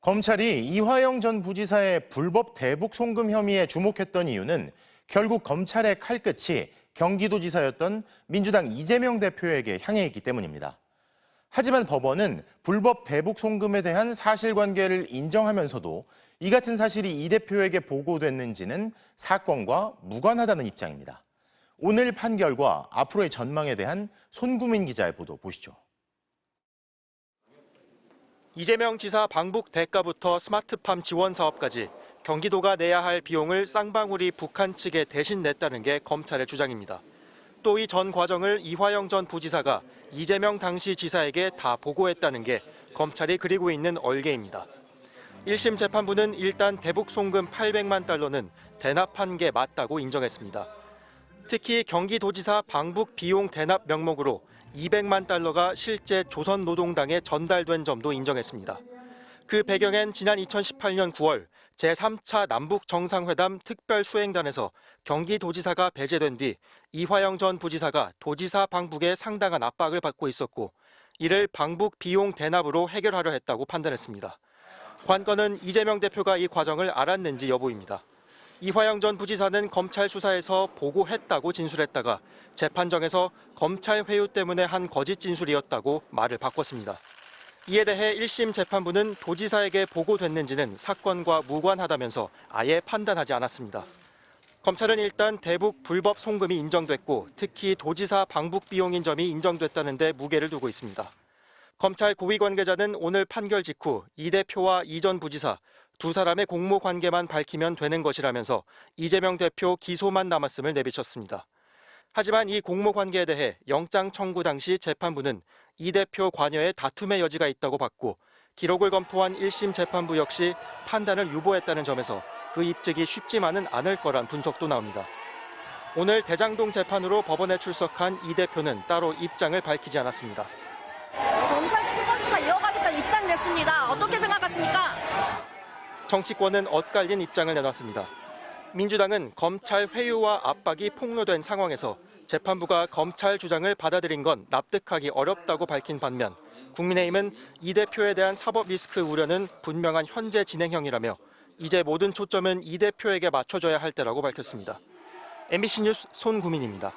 검찰이 이화영 전 부지사의 불법 대북 송금 혐의에 주목했던 이유는 결국 검찰의 칼끝이 경기도지사였던 민주당 이재명 대표에게 향해 있기 때문입니다. 하지만 법원은 불법 대북 송금에 대한 사실관계를 인정하면서도 이 같은 사실이 이 대표에게 보고됐는지는 사건과 무관하다는 입장입니다. 오늘 판결과 앞으로의 전망에 대한 손구민 기자의 보도 보시죠. 이재명 지사 방북 대가부터 스마트팜 지원 사업까지 경기도가 내야 할 비용을 쌍방울이 북한 측에 대신 냈다는 게 검찰의 주장입니다. 또 이 전 과정을 이화영 전 부지사가 이재명 당시 지사에게 다 보고했다는 게 검찰이 그리고 있는 얼개입니다. 1심 재판부는 일단 대북 송금 800만 달러는 대납한 게 맞다고 인정했습니다. 특히 경기도지사 방북 비용 대납 명목으로 200만 달러가 실제 조선노동당에 전달된 점도 인정했습니다. 그 배경엔 지난 2018년 9월 제3차 남북정상회담 특별수행단에서 경기도지사가 배제된 뒤 이화영 전 부지사가 도지사 방북에 상당한 압박을 받고 있었고 이를 방북 비용 대납으로 해결하려 했다고 판단했습니다. 관건은 이재명 대표가 이 과정을 알았는지 여부입니다. 이화영 전 부지사는 검찰 수사에서 보고했다고 진술했다가 재판정에서 검찰 회유 때문에 한 거짓 진술이었다고 말을 바꿨습니다. 이에 대해 1심 재판부는 도지사에게 보고됐는지는 사건과 무관하다면서 아예 판단하지 않았습니다. 검찰은 일단 대북 불법 송금이 인정됐고 특히 도지사 방북 비용인 점이 인정됐다는 데 무게를 두고 있습니다. 검찰 고위 관계자는 오늘 판결 직후 이 대표와 이 전 부지사 두 사람의 공모 관계만 밝히면 되는 것이라면서 이재명 대표 기소만 남았음을 내비쳤습니다. 하지만 이 공모 관계에 대해 영장 청구 당시 재판부는 이 대표 관여에 다툼의 여지가 있다고 봤고 기록을 검토한 1심 재판부 역시 판단을 유보했다는 점에서 그 입증이 쉽지만은 않을 거란 분석도 나옵니다. 오늘 대장동 재판으로 법원에 출석한 이 대표는 따로 입장을 밝히지 않았습니다. 검찰 추가 수사 이어가겠다는 입장 냈습니다. 어떻게 생각하십니까? 정치권은 엇갈린 입장을 내놨습니다. 민주당은 검찰 회유와 압박이 폭로된 상황에서 재판부가 검찰 주장을 받아들인 건 납득하기 어렵다고 밝힌 반면 국민의힘은 이 대표에 대한 사법 리스크 우려는 분명한 현재 진행형이라며 이제 모든 초점은 이 대표에게 맞춰져야 할 때라고 밝혔습니다. MBC 뉴스 손구민입니다.